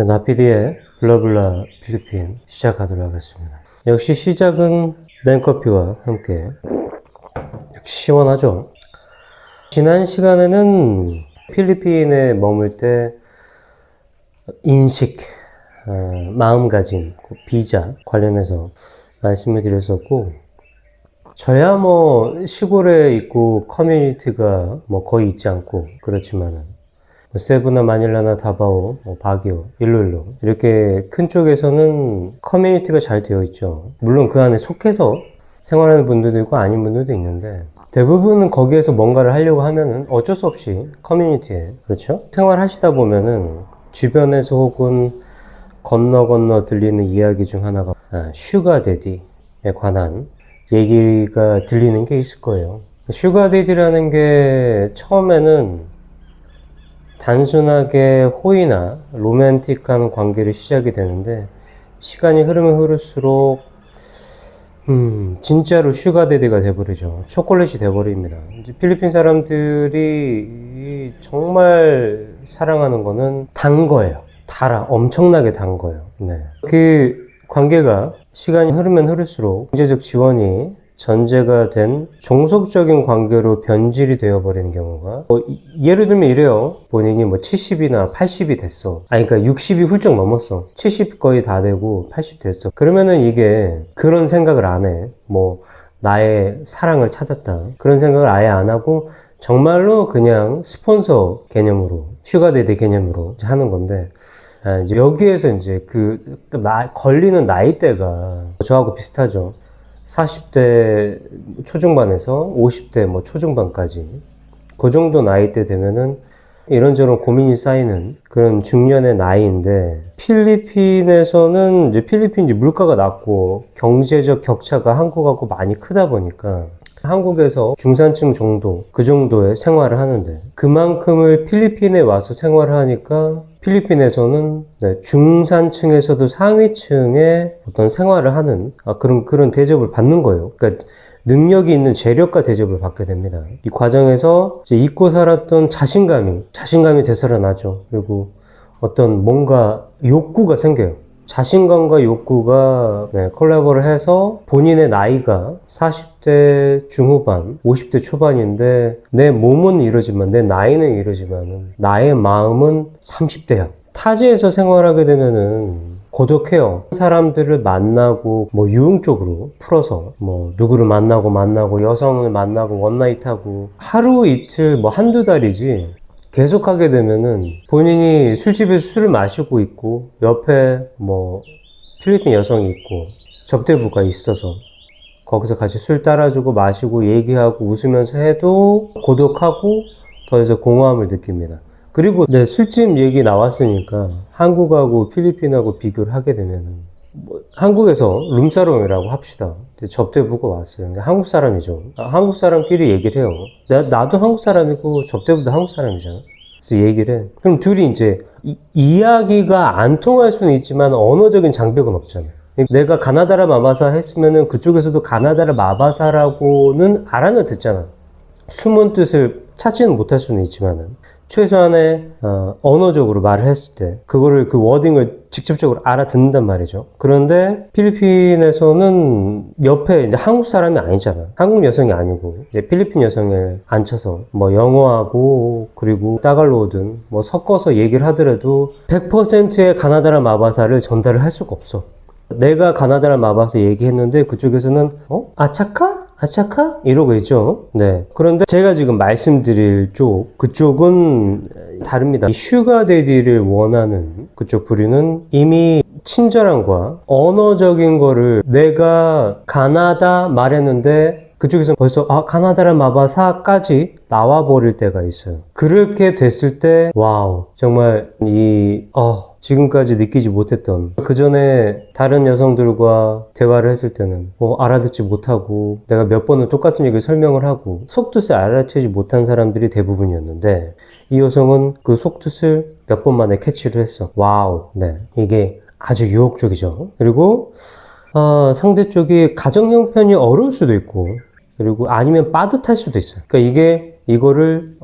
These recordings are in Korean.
나피디의 블라블라 필리핀 시작하도록 하겠습니다. 역시 시작은 냉커피와 함께 역시 시원하죠. 지난 시간에는 필리핀에 머물 때 인식, 마음가짐, 비자 관련해서 말씀을 드렸었고, 저야 시골에 있고 커뮤니티가 거의 있지 않고 그렇지만은 세부나 마닐라나 다바오, 바기오, 일로일로 이렇게 큰 쪽에서는 커뮤니티가 잘 되어 있죠. 물론 그 안에 속해서 생활하는 분들도 있고 아닌 분들도 있는데, 대부분은 거기에서 뭔가를 하려고 하면은 어쩔 수 없이 커뮤니티에, 그렇죠? 생활하시다 보면은 주변에서 혹은 건너 들리는 이야기 중 하나가 슈가데디에 관한 얘기가 들리는 게 있을 거예요. 슈가데디라는 게 처음에는 단순하게 호의나 로맨틱한 관계로 시작이 되는데, 시간이 흐르면 흐를수록 진짜로 슈가데디가 돼버리죠. 초콜릿이 돼버립니다. 이제 필리핀 사람들이 정말 사랑하는 거는 단 거예요. 달아. 엄청나게 단 거예요. 네. 그 관계가 시간이 흐르면 흐를수록 경제적 지원이 전제가 된 종속적인 관계로 변질이 되어버리는 경우가, 예를 들면 이래요. 본인이 70이나 80이 됐어. 그러니까 60이 훌쩍 넘었어. 70 거의 다 되고 80 됐어. 그러면은 이게 그런 생각을 안 해. 나의 사랑을 찾았다, 그런 생각을 아예 안 하고 정말로 그냥 스폰서 개념으로, 슈가데디 개념으로 하는 건데, 이제 여기에서 이제 걸리는 나이대가 저하고 비슷하죠. 40대 초중반에서 50대 초중반까지, 그 정도 나이대 되면은 이런저런 고민이 쌓이는 그런 중년의 나이인데, 필리핀에서는 이제 필리핀 물가가 낮고 경제적 격차가 한국하고 많이 크다 보니까 한국에서 중산층 정도, 그 정도의 생활을 하는데, 그만큼을 필리핀에 와서 생활을 하니까 필리핀에서는 중산층에서도 상위층의 어떤 생활을 하는 그런 대접을 받는 거예요. 그러니까 능력이 있는 재력가 대접을 받게 됩니다. 이 과정에서 이제 잊고 살았던 자신감이 되살아나죠. 그리고 어떤 뭔가 욕구가 생겨요. 자신감과 욕구가 콜라보를 해서 본인의 나이가 40대 중후반, 50대 초반인데, 내 몸은 이러지만, 내 나이는 이러지만 나의 마음은 30대야. 타지에서 생활하게 되면은 고독해요. 사람들을 만나고 유흥적으로 풀어서 누구를 만나고 여성을 만나고 원나잇하고 하루 이틀 한두 달이지, 계속 하게 되면은 본인이 술집에서 술을 마시고 있고 옆에 필리핀 여성이 있고 접대부가 있어서 거기서 같이 술 따라주고 마시고 얘기하고 웃으면서 해도 고독하고 더 이상 공허함을 느낍니다. 그리고 술집 얘기 나왔으니까 한국하고 필리핀하고 비교를 하게 되면은, 한국에서 룸사롱이라고 합시다. 접대부가 왔어요. 근데 한국 사람이죠. 한국 사람끼리 얘기를 해요. 나도 한국 사람이고 접대부도 한국 사람이잖아. 그래서 얘기를 해. 그럼 둘이 이제 이야기가 안 통할 수는 있지만 언어적인 장벽은 없잖아요. 내가 가나다라 마바사 했으면은 그쪽에서도 가나다라 마바사라고는 알아는 듣잖아. 숨은 뜻을 찾지는 못할 수는 있지만은 최소한의 언어적으로 말을 했을 때 그거를, 그 워딩을 직접적으로 알아듣는단 말이죠. 그런데 필리핀에서는 옆에 이제 한국 사람이 아니잖아. 한국 여성이 아니고 이제 필리핀 여성을 앉혀서 영어하고 그리고 따갈로든 섞어서 얘기를 하더라도 100%의 가나다라 마바사를 전달을 할 수가 없어. 내가 가나다라 마바사 얘기했는데 그쪽에서는 아차카? 이러고 있죠. 네. 그런데 제가 지금 말씀드릴 그쪽은 다릅니다. 이 슈가데디를 원하는 그쪽 부류는 이미 친절함과 언어적인 거를, 내가 가나다 말했는데 그쪽에서는 벌써 가나다라 마바사까지 나와버릴 때가 있어요. 그렇게 됐을 때 와우, 정말 지금까지 느끼지 못했던, 그 전에 다른 여성들과 대화를 했을 때는 알아듣지 못하고 내가 몇 번을 똑같은 얘기를 설명을 하고 속뜻을 알아채지 못한 사람들이 대부분이었는데, 이 여성은 그 속뜻을 몇 번 만에 캐치를 했어. 와우. 네. 이게 아주 유혹적이죠. 그리고 상대 쪽이 가정 형편이 어려울 수도 있고, 그리고 아니면 빠듯할 수도 있어요. 그러니까 이거를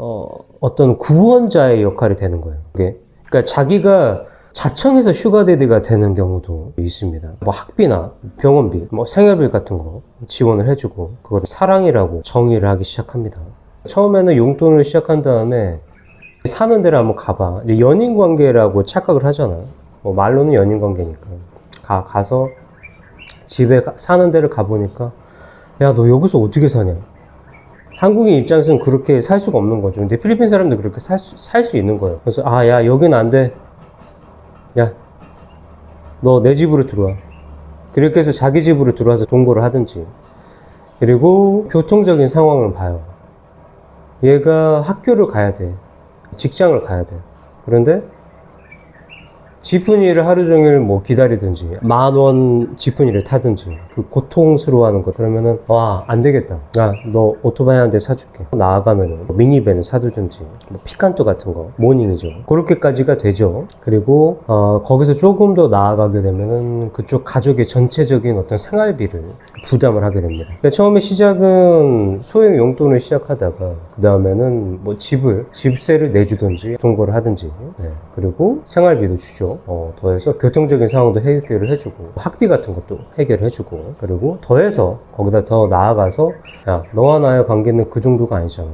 어떤 구원자의 역할이 되는 거예요. 그러니까 자기가 자청해서 슈가데디가 되는 경우도 있습니다. 뭐 학비나 병원비, 뭐 생활비 같은 거 지원을 해주고 그걸 사랑이라고 정의를 하기 시작합니다. 처음에는 용돈을 시작한 다음에 사는 데를 한번 가봐. 이제 연인 관계라고 착각을 하잖아. 뭐 말로는 연인 관계니까. 가서 집에 사는 데를 가보니까 야, 너 여기서 어떻게 사냐? 한국인 입장에서는 그렇게 살 수가 없는 거죠. 근데 필리핀 사람들 그렇게 살 수 있는 거예요. 그래서 야, 여긴 안 돼. 야, 너 내 집으로 들어와. 그렇게 해서 자기 집으로 들어와서 동거를 하든지. 그리고 교통적인 상황을 봐요. 얘가 학교를 가야 돼. 직장을 가야 돼. 그런데 지프니를 하루 종일 뭐 기다리든지 10,000원 지프니를 타든지 그 고통스러워하는 거 그러면은 와, 안 되겠다. 야, 너 오토바이 한 대 사줄게. 나아가면은 미니밴을 사두든지 뭐 피칸토 같은 거 모닝이죠. 그렇게까지가 되죠. 그리고 거기서 조금 더 나아가게 되면은 그쪽 가족의 전체적인 어떤 생활비를 부담을 하게 됩니다. 그러니까 처음에 시작은 소액 용돈을 시작하다가 그 다음에는 뭐 집세를 내주든지 동거를 하든지 그리고 생활비도 주죠. 더해서 교통적인 상황도 해결을 해주고 학비 같은 것도 해결을 해주고 그리고 더해서 거기다 더 나아가서 야, 너와 나의 관계는 그 정도가 아니잖아.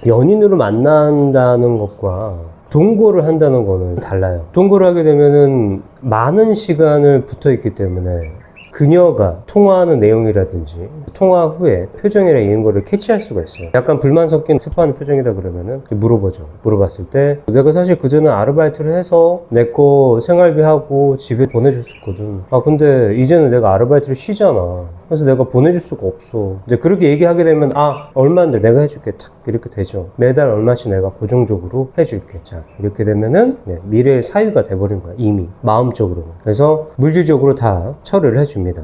연인으로 만난다는 것과 동거를 한다는 거는 달라요. 동거를 하게 되면은 많은 시간을 붙어 있기 때문에 그녀가 통화하는 내용이라든지 통화 후에 표정이나 이런 거를 캐치할 수가 있어요. 약간 불만 섞인 슬퍼하는 표정이다 그러면은 물어보죠. 물어봤을 때 내가 사실 그전에 아르바이트를 해서 내 거 생활비하고 집에 보내줬었거든. 근데 이제는 내가 아르바이트를 쉬잖아. 그래서 내가 보내줄 수가 없어. 이제 그렇게 얘기하게 되면 얼마인데 내가 해줄게. 탁 이렇게 되죠. 매달 얼마씩 내가 고정적으로 해줄게. 자, 이렇게 되면은 미래의 사유가 돼버린 거야. 이미 마음적으로. 그래서 물질적으로 다 처리를 해줍니다.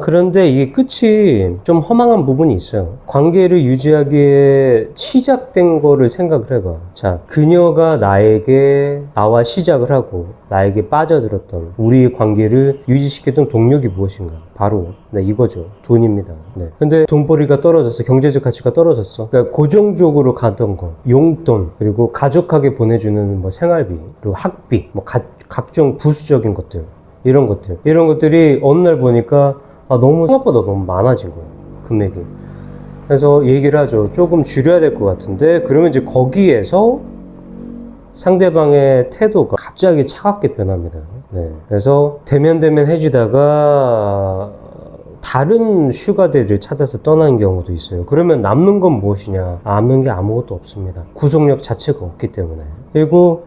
그런데 이게 끝이 좀 허망한 부분이 있어요. 관계를 유지하기에 시작된 거를 생각을 해봐. 자, 그녀가 나와 시작을 하고 나에게 빠져들었던 우리의 관계를 유지시켰던 동력이 무엇인가? 바로 이거죠. 돈입니다. 근데 돈벌이가 떨어졌어. 경제적 가치가 떨어졌어. 그러니까 고정적으로 가던 거, 용돈, 그리고 가족에게 보내주는 뭐 생활비, 그리고 학비, 뭐 각종 부수적인 것들. 이런 것들이 어느 날 보니까 너무 생각보다 너무 많아진 거예요. 금액이. 그래서 얘기를 하죠. 조금 줄여야 될 것 같은데 그러면 이제 거기에서 상대방의 태도가 갑자기 차갑게 변합니다. 그래서 대면 해주다가 다른 슈가데이를 찾아서 떠나는 경우도 있어요. 그러면 남는 건 무엇이냐? 남는 게 아무것도 없습니다. 구속력 자체가 없기 때문에. 그리고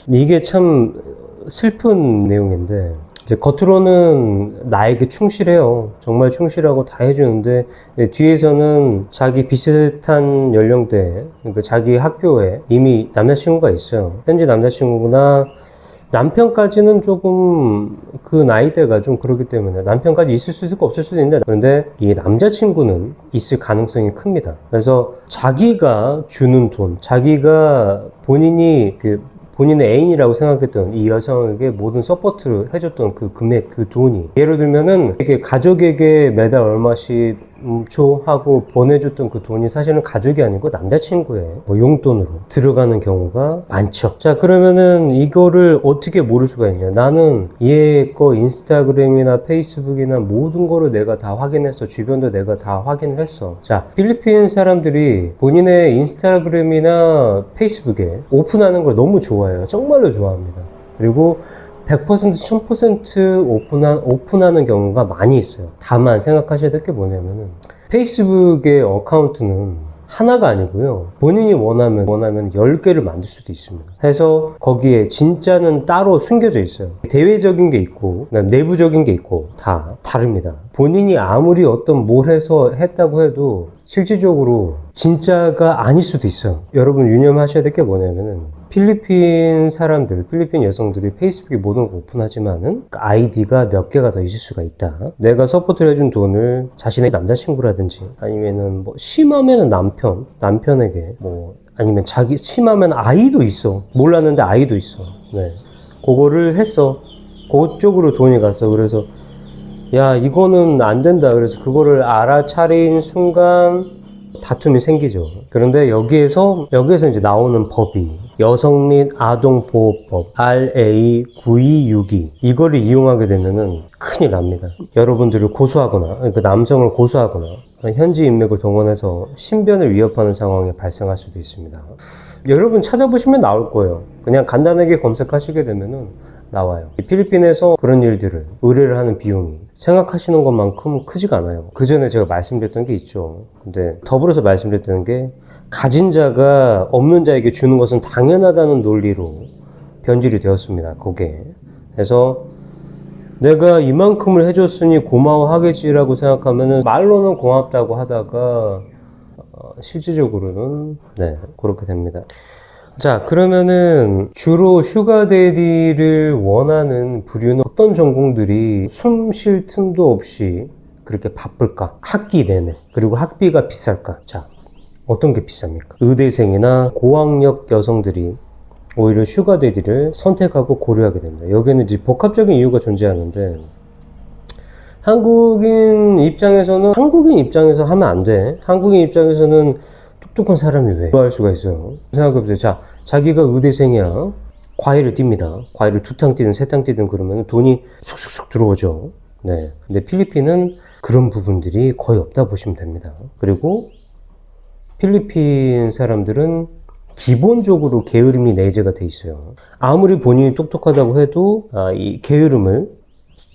이게 참 슬픈 내용인데 이제 겉으로는 나에게 충실해요. 정말 충실하고 다 해주는데 뒤에서는 자기 비슷한 연령대, 그러니까 자기 학교에 이미 남자친구가 있어요. 현재 남자친구나 남편까지는 조금 그 나이대가 좀 그렇기 때문에 남편까지 있을 수도 있고 없을 수도 있는데 그런데 이 남자친구는 있을 가능성이 큽니다. 그래서 자기가 주는 돈, 자기가 본인의 애인이라고 생각했던 이 여성에게 모든 서포트를 해줬던 그 금액, 그 돈이 예를 들면은 이게 가족에게 매달 얼마씩 줘 하고 보내줬던 그 돈이 사실은 가족이 아니고 남자친구의 용돈으로 들어가는 경우가 많죠. 자, 그러면은 이거를 어떻게 모를 수가 있냐? 나는 얘 거 인스타그램이나 페이스북이나 모든 거를 내가 다 확인했어. 주변도 내가 다 확인을 했어. 자, 필리핀 사람들이 본인의 인스타그램이나 페이스북에 오픈하는 걸 너무 좋아해요. 정말로 좋아합니다. 그리고 100%, 1000% 오픈하는 경우가 많이 있어요. 다만 생각하셔야 될 게 뭐냐면은 페이스북의 어카운트는 하나가 아니고요. 본인이 원하면 10개를 만들 수도 있습니다. 해서 거기에 진짜는 따로 숨겨져 있어요. 대외적인 게 있고 내부적인 게 있고 다 다릅니다. 본인이 아무리 뭘 해서 했다고 해도 실질적으로 진짜가 아닐 수도 있어요. 여러분 유념하셔야 될 게 뭐냐면은 필리핀 여성들이 페이스북에 모든 걸 오픈하지만은 아이디가 몇 개가 더 있을 수가 있다. 내가 서포트를 해준 돈을 자신의 남자친구라든지 아니면은 심하면은 남편에게 아니면 심하면 아이도 있어. 몰랐는데 아이도 있어. 그거를 했어. 그쪽으로 돈이 갔어. 그래서 야, 이거는 안 된다. 그래서 그거를 알아차린 순간 다툼이 생기죠. 그런데 여기에서 이제 나오는 법이 여성 및 아동 보호법 RA9262 이거를 이용하게 되면은 큰일 납니다. 여러분들을 고소하거나, 그러니까 남성을 고소하거나 현지 인맥을 동원해서 신변을 위협하는 상황이 발생할 수도 있습니다. 여러분 찾아보시면 나올 거예요. 그냥 간단하게 검색하시게 되면은 나와요. 필리핀에서 그런 일들을 의뢰를 하는 비용이 생각하시는 것만큼 크지가 않아요. 그 전에 제가 말씀드렸던 게 있죠. 근데 더불어서 말씀드렸던 게 가진 자가 없는 자에게 주는 것은 당연하다는 논리로 변질이 되었습니다. 거기에. 그래서 내가 이만큼을 해줬으니 고마워하겠지라고 생각하면은 말로는 고맙다고 하다가 실질적으로는 네, 그렇게 됩니다. 자, 그러면은 주로 슈가데디를 원하는 부류는 어떤 전공들이 숨 쉴 틈도 없이 그렇게 바쁠까? 학기 내내. 그리고 학비가 비쌀까? 자, 어떤 게 비쌉니까? 의대생이나 고학력 여성들이 오히려 슈가데디를 선택하고 고려하게 됩니다. 여기에는 이제 복합적인 이유가 존재하는데 한국인 입장에서 하면 안 돼. 한국인 입장에서는 똑똑한 사람이 왜 할 수가 있어요. 생각해보세요. 자, 자기가 의대생이야. 과외를 띱니다. 과외를 2탕 뛰든 3탕 뛰든 그러면 돈이 쑥쑥쑥 들어오죠. 네. 근데 필리핀은 그런 부분들이 거의 없다 보시면 됩니다. 그리고 필리핀 사람들은 기본적으로 게으름이 내재가 돼 있어요. 아무리 본인이 똑똑하다고 해도 이 게으름을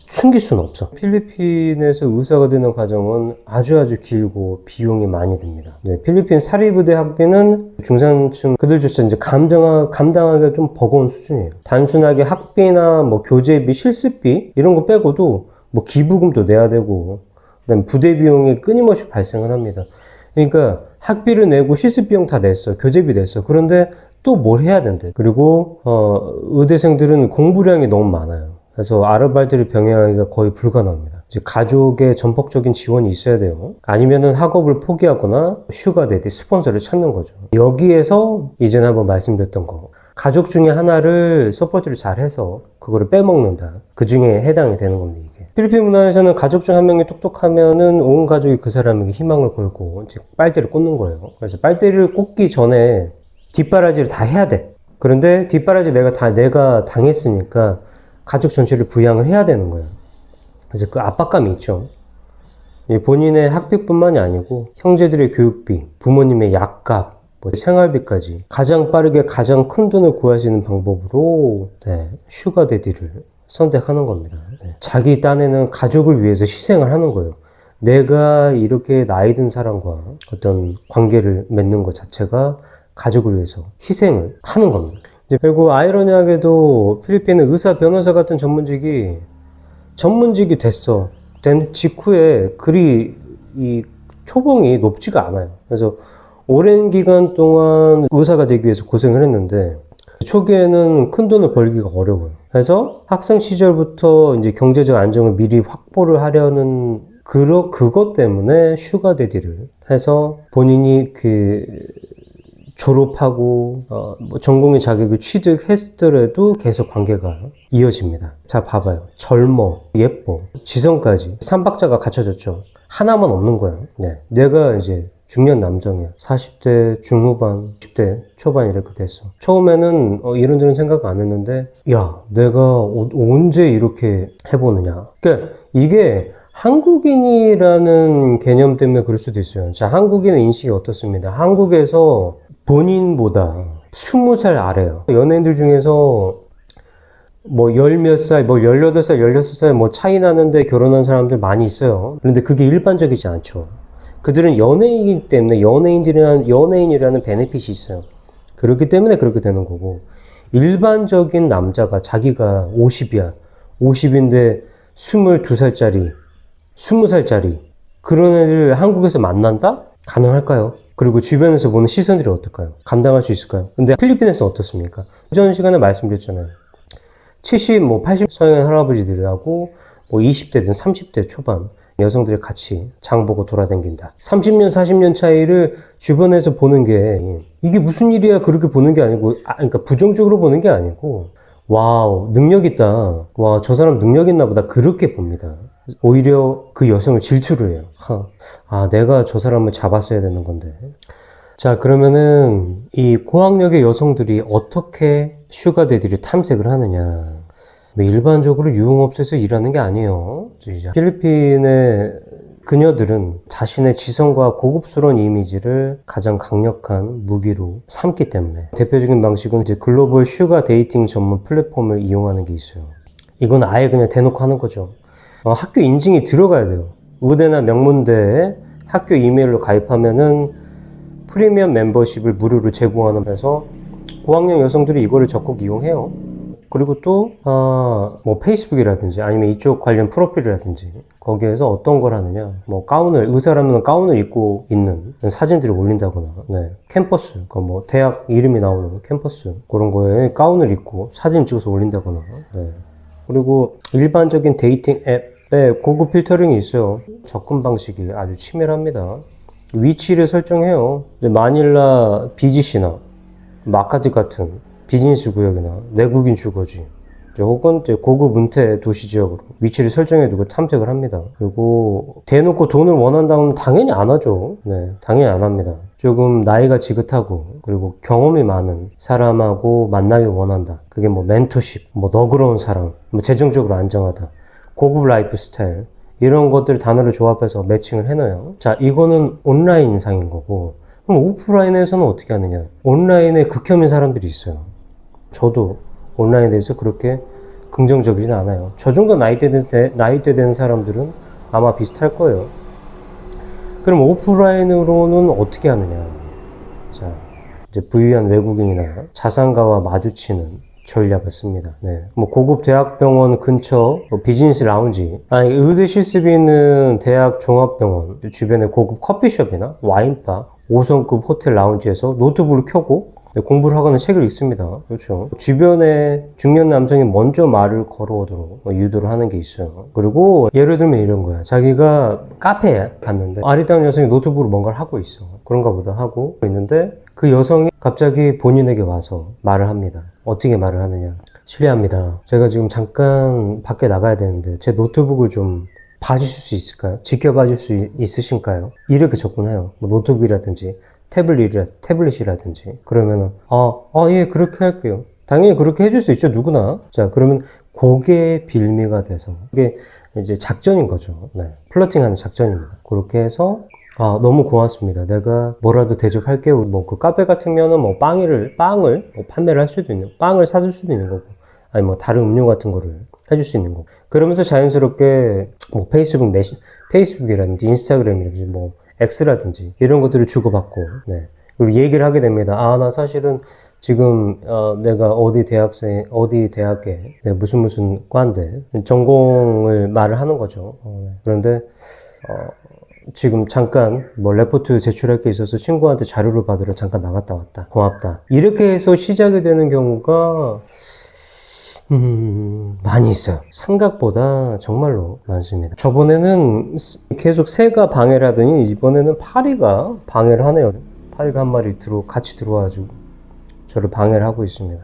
숨길 수는 없어. 필리핀에서 의사가 되는 과정은 아주 길고 비용이 많이 듭니다. 네, 필리핀 사립의대 학비는 중산층 그들조차 이제 감당하기가 좀 버거운 수준이에요. 단순하게 학비나 뭐 교재비, 실습비 이런 거 빼고도 뭐 기부금도 내야 되고 그다음 부대 비용이 끊임없이 발생을 합니다. 그러니까 학비를 내고 실습 비용 다 냈어, 교재비 냈어. 그런데 또 뭘 해야 된대. 그리고 의대생들은 공부량이 너무 많아요. 그래서 아르바이트를 병행하기가 거의 불가능합니다. 이제 가족의 전폭적인 지원이 있어야 돼요. 아니면은 학업을 포기하거나 슈가데디, 스폰서를 찾는 거죠. 여기에서 이전에 한번 말씀드렸던 거. 가족 중에 하나를 서포트를 잘 해서 그거를 빼먹는다. 그 중에 해당이 되는 겁니다, 이게. 필리핀 문화에서는 가족 중 한 명이 똑똑하면은 온 가족이 그 사람에게 희망을 걸고 이제 빨대를 꽂는 거예요. 그래서 빨대를 꽂기 전에 뒷바라지를 다 해야 돼. 그런데 뒷바라지 내가 당했으니까 가족 전체를 부양을 해야 되는 거예요. 그래서 그 압박감이 있죠. 본인의 학비뿐만이 아니고 형제들의 교육비, 부모님의 약값, 생활비까지 가장 빠르게 가장 큰 돈을 구할 수 있는 방법으로 슈가데디를 선택하는 겁니다. 자기 딴에는 가족을 위해서 희생을 하는 거예요. 내가 이렇게 나이 든 사람과 어떤 관계를 맺는 것 자체가 가족을 위해서 희생을 하는 겁니다. 그리고 아이러니하게도 필리핀은 의사, 변호사 같은 전문직이 됐어. 된 직후에 그리 이 초봉이 높지가 않아요. 그래서 오랜 기간 동안 의사가 되기 위해서 고생을 했는데 초기에는 큰 돈을 벌기가 어려워요. 그래서 학생 시절부터 이제 경제적 안정을 미리 확보를 하려는 그것 때문에 슈가데디를 해서 본인이 졸업하고 뭐 전공의 자격을 취득했더라도 계속 관계가 이어집니다. 자, 봐봐요. 젊어, 예뻐, 지성까지 3박자가 갖춰졌죠. 하나만 없는 거예요. 네. 내가 이제 중년 남성이야. 40대 중후반, 10대 초반 이렇게 됐어. 처음에는 이런저런 생각 안 했는데 야, 내가 언제 이렇게 해보느냐. 그러니까 이게 한국인이라는 개념 때문에 그럴 수도 있어요. 자, 한국인의 인식이 어떻습니다. 한국에서 본인보다 20살 아래요. 연예인들 중에서 뭐 열몇 살, 뭐 18살, 16살 뭐 차이 나는데 결혼한 사람들 많이 있어요. 그런데 그게 일반적이지 않죠. 그들은 연예인이기 때문에 연예인이라는 베네핏이 있어요. 그렇기 때문에 그렇게 되는 거고, 일반적인 남자가 자기가 50이야. 50인데 22살짜리, 20살짜리 그런 애를 한국에서 만난다? 가능할까요? 그리고 주변에서 보는 시선들이 어떨까요? 감당할 수 있을까요? 근데 필리핀에서는 어떻습니까? 전 시간에 말씀드렸잖아요. 70, 80 성인 할아버지들하고 20대든 30대 초반 여성들이 같이 장 보고 돌아다닌다. 30년, 40년 차이를 주변에서 보는 게 이게 무슨 일이야 그렇게 보는 게 아니고 그러니까 부정적으로 보는 게 아니고 와우, 능력 있다. 와, 저 사람 능력 있나 보다. 그렇게 봅니다. 오히려 그 여성을 질투를 해요. 내가 저 사람을 잡았어야 되는 건데. 자, 그러면은 이 고학력의 여성들이 어떻게 슈가데디를 탐색을 하느냐. 일반적으로 유흥업소에서 일하는 게 아니에요. 필리핀의 그녀들은 자신의 지성과 고급스러운 이미지를 가장 강력한 무기로 삼기 때문에 대표적인 방식은 이제 글로벌 슈가 데이팅 전문 플랫폼을 이용하는 게 있어요. 이건 아예 그냥 대놓고 하는 거죠. 학교 인증이 들어가야 돼요. 의대나 명문대에 학교 이메일로 가입하면은 프리미엄 멤버십을 무료로 제공하면서 고학력 여성들이 이거를 적극 이용해요. 그리고 또 뭐 페이스북이라든지 아니면 이쪽 관련 프로필이라든지 거기에서 어떤 걸 하느냐, 뭐 가운을, 의사라면 가운을 입고 있는 사진들을 올린다거나, 네, 캠퍼스, 그 뭐 대학 이름이 나오는 캠퍼스 그런 거에 가운을 입고 사진 찍어서 올린다거나, 네. 그리고 일반적인 데이팅 앱에 고급 필터링이 있어요. 접근 방식이 아주 치밀합니다. 위치를 설정해요. 마닐라 BGC나 마카티 같은 비즈니스 구역이나 외국인 주거지, 혹은 고급 은퇴 도시 지역으로 위치를 설정해두고 탐색을 합니다. 그리고 대놓고 돈을 원한다면 당연히 안 하죠. 네, 당연히 안 합니다. 조금 나이가 지긋하고 그리고 경험이 많은 사람하고 만나길 원한다. 그게 뭐 멘토십, 뭐 너그러운 사람, 뭐 재정적으로 안정하다, 고급 라이프 스타일, 이런 것들 단어를 조합해서 매칭을 해놔요. 자, 이거는 온라인 인상인 거고, 그럼 오프라인에서는 어떻게 하느냐. 온라인에 극혐인 사람들이 있어요. 저도 온라인에 대해서 그렇게 긍정적이진 않아요. 저 정도 나이대 되는 사람들은 아마 비슷할 거예요. 그럼 오프라인으로는 어떻게 하느냐. 자, 이제 부유한 외국인이나 자산가와 마주치는 전략을 씁니다. 네. 뭐 고급 대학병원 근처 뭐 비즈니스 라운지, 아니 의대 실습이 있는 대학 종합병원 주변에 고급 커피숍이나 와인바, 5성급 호텔 라운지에서 노트북을 켜고 공부를 하거나 책을 읽습니다. 그렇죠. 주변에 중년 남성이 먼저 말을 걸어오도록 유도를 하는 게 있어요. 그리고 예를 들면 이런 거야. 자기가 카페에 갔는데 아리따운 여성이 노트북으로 뭔가를 하고 있어. 그런가 보다 하고 있는데 그 여성이 갑자기 본인에게 와서 말을 합니다. 어떻게 말을 하느냐. 실례합니다. 제가 지금 잠깐 밖에 나가야 되는데 제 노트북을 좀 봐주실 수 있을까요? 지켜봐 줄 수 있으신가요? 이렇게 접근해요. 뭐 노트북이라든지 태블릿이라든지. 그러면은 예, 그렇게 할게요. 당연히 그렇게 해줄 수 있죠, 누구나. 자, 그러면 그게 빌미가 돼서 이게 이제 작전인 거죠. 네, 플러팅하는 작전입니다. 그렇게 해서 너무 고맙습니다. 내가 뭐라도 대접할게요. 뭐 그 카페 같으면은 뭐 빵을 뭐 판매를 할 수도 있는, 빵을 사줄 수도 있는 거고, 아니 뭐 다른 음료 같은 거를 해줄 수 있는 거고. 그러면서 자연스럽게 뭐 페이스북이라든지 인스타그램이라든지 뭐 X라든지 이런 것들을 주고받고, 네. 그리고 얘기를 하게 됩니다. 나 사실은 지금 내가 어디 대학에 네, 무슨 과인데 전공을 말을 하는 거죠. 네. 그런데 지금 잠깐 뭐 레포트 제출할 게 있어서 친구한테 자료를 받으러 잠깐 나갔다 왔다. 고맙다. 이렇게 해서 시작이 되는 경우가 많이 있어요. 생각보다 정말로 많습니다. 저번에는 계속 새가 방해를 하더니 이번에는 파리가 방해를 하네요. 파리가 한 마리 같이 들어와가지고 저를 방해를 하고 있습니다.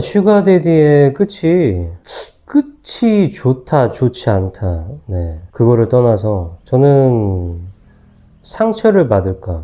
슈가데디의 끝이 좋다, 좋지 않다. 네. 그거를 떠나서 저는 상처를 받을까.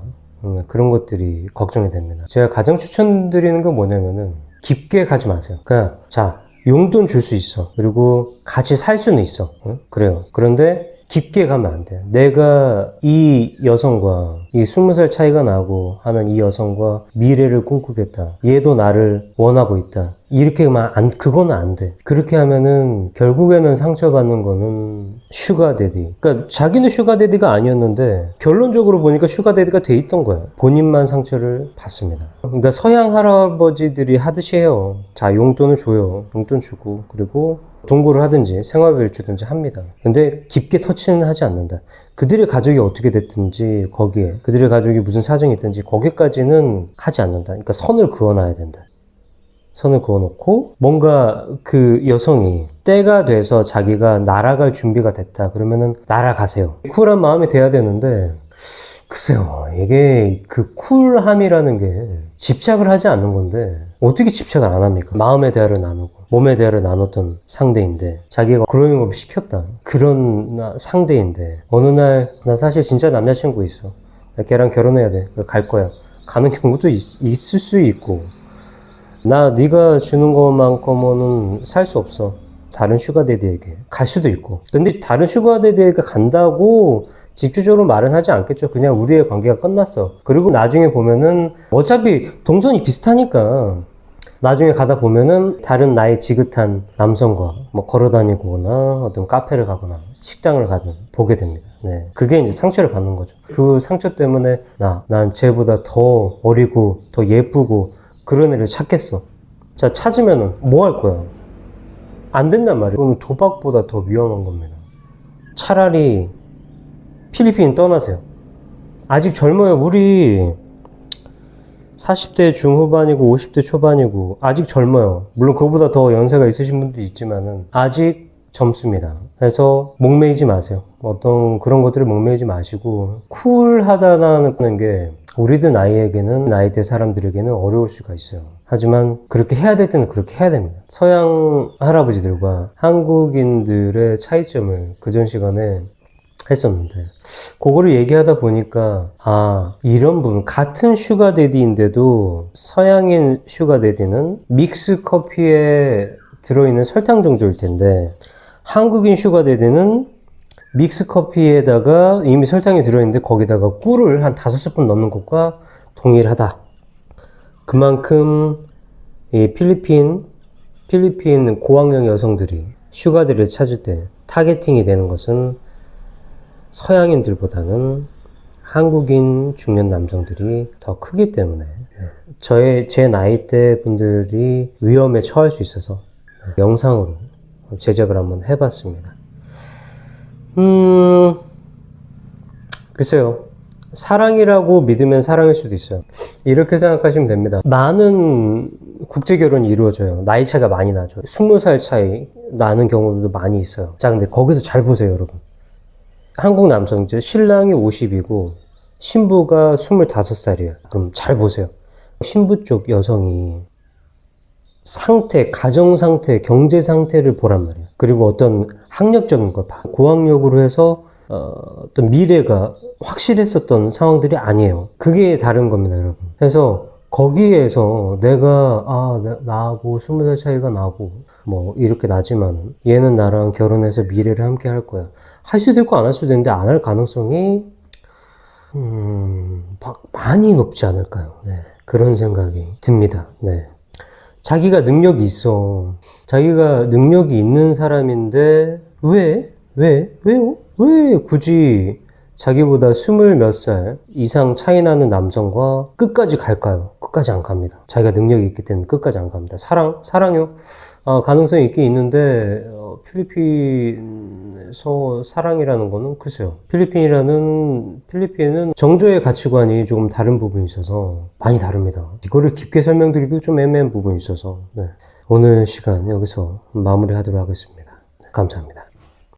그런 것들이 걱정이 됩니다. 제가 가장 추천드리는 건 뭐냐면은 깊게 가지 마세요. 그냥 자, 용돈 줄 수 있어. 그리고 같이 살 수는 있어. 그래요. 그런데 깊게 가면 안 돼. 내가 이 여성과 이 20살 차이가 나고 하는 이 여성과 미래를 꿈꾸겠다. 얘도 나를 원하고 있다. 이렇게 하면 그거는 안 돼. 그렇게 하면은 결국에는 상처받는 거는 슈가데디. 그러니까 자기는 슈가데디가 아니었는데 결론적으로 보니까 슈가데디가 돼 있던 거야. 본인만 상처를 받습니다. 그러니까 서양 할아버지들이 하듯이 해요. 자, 용돈을 줘요. 용돈 주고 그리고 동거를 하든지 생활비를 주든지 합니다. 근데 깊게 터치는 하지 않는다. 그들의 가족이 어떻게 됐든지 거기에 그들의 가족이 무슨 사정이 있든지 거기까지는 하지 않는다. 그러니까 선을 그어놔야 된다. 선을 그어놓고 뭔가 그 여성이 때가 돼서 자기가 날아갈 준비가 됐다. 그러면은 날아가세요. 쿨한 마음이 돼야 되는데 글쎄요, 이게 그 쿨함이라는 게 집착을 하지 않는 건데 어떻게 집착을 안 합니까? 마음의 대화를 나누고 몸의 대화를 나눴던 상대인데 자기가 그로밍업을 시켰다. 그런 상대인데 어느 날 나 사실 진짜 남자친구 있어. 걔랑 결혼해야 돼. 갈 거야. 가는 경우도 있을 수 있고. 네가 주는 것만큼은 살 수 없어. 다른 슈가데디에게 갈 수도 있고. 근데 다른 슈가데디에게 간다고 직접적으로 말은 하지 않겠죠. 그냥 우리의 관계가 끝났어. 그리고 나중에 보면은 어차피 동선이 비슷하니까 나중에 가다 보면은 다른 나이 지긋한 남성과 뭐 걸어 다니거나 어떤 카페를 가거나 식당을 가든 보게 됩니다. 네. 그게 이제 상처를 받는 거죠. 그 상처 때문에 난 쟤보다 더 어리고 더 예쁘고 그런 애를 찾겠어. 자, 찾으면은 뭐 할 거야? 안 된단 말이에요. 그건 도박보다 더 위험한 겁니다. 차라리 필리핀 떠나세요. 아직 젊어요. 우리 40대 중후반이고 50대 초반이고 아직 젊어요. 물론 그거보다 더 연세가 있으신 분도 있지만은 아직 젊습니다. 그래서 목매이지 마세요. 어떤 그런 것들을 목매이지 마시고 쿨하다는 게 우리들 나이에게는 나이대 사람들에게는 어려울 수가 있어요. 하지만 그렇게 해야 될 때는 그렇게 해야 됩니다. 서양 할아버지들과 한국인들의 차이점을 그전 시간에 했었는데 그거를 얘기하다 보니까 이런 부분 같은 슈가데디인데도 서양인 슈가데디는 믹스 커피에 들어있는 설탕 정도일 텐데 한국인 슈가데디는 믹스 커피에다가 이미 설탕이 들어있는데 거기다가 꿀을 한 5스푼 넣는 것과 동일하다. 그만큼 이 필리핀 고학력 여성들이 슈가데디를 찾을 때 타겟팅이 되는 것은 서양인들보다는 한국인 중년 남성들이 더 크기 때문에 제 나이대 분들이 위험에 처할 수 있어서 영상으로 제작을 한번 해봤습니다. 글쎄요. 사랑이라고 믿으면 사랑일 수도 있어요. 이렇게 생각하시면 됩니다. 많은 국제결혼이 이루어져요. 나이 차이가 많이 나죠. 20살 차이 나는 경우도 많이 있어요. 자, 근데 거기서 잘 보세요, 여러분. 한국 남성, 신랑이 50이고 신부가 25살이에요. 그럼 잘 보세요. 신부 쪽 여성이 상태, 가정 상태, 경제 상태를 보란 말이에요. 그리고 어떤 학력적인 것, 고학력으로 해서 어떤 미래가 확실했었던 상황들이 아니에요. 그게 다른 겁니다, 여러분. 그래서 거기에서 내가 나하고 20살 차이가 나고 뭐 이렇게 나지만 얘는 나랑 결혼해서 미래를 함께 할 거야. 할 수도 있고 안 할 수도 있는데 안 할 가능성이 많이 높지 않을까요? 네, 그런 생각이 듭니다. 네. 자기가 능력이 있어. 자기가 능력이 있는 사람인데 왜요? 왜 굳이 자기보다 20몇 살 이상 차이 나는 남성과 끝까지 갈까요? 끝까지 안 갑니다. 자기가 능력이 있기 때문에 끝까지 안 갑니다. 사랑요? 가능성이 있긴 있는데 필리핀에서 사랑이라는 거는 글쎄요. 필리핀은 정조의 가치관이 조금 다른 부분이 있어서 많이 다릅니다. 이거를 깊게 설명드리기 좀 애매한 부분이 있어서 오늘 시간 여기서 마무리하도록 하겠습니다. 감사합니다.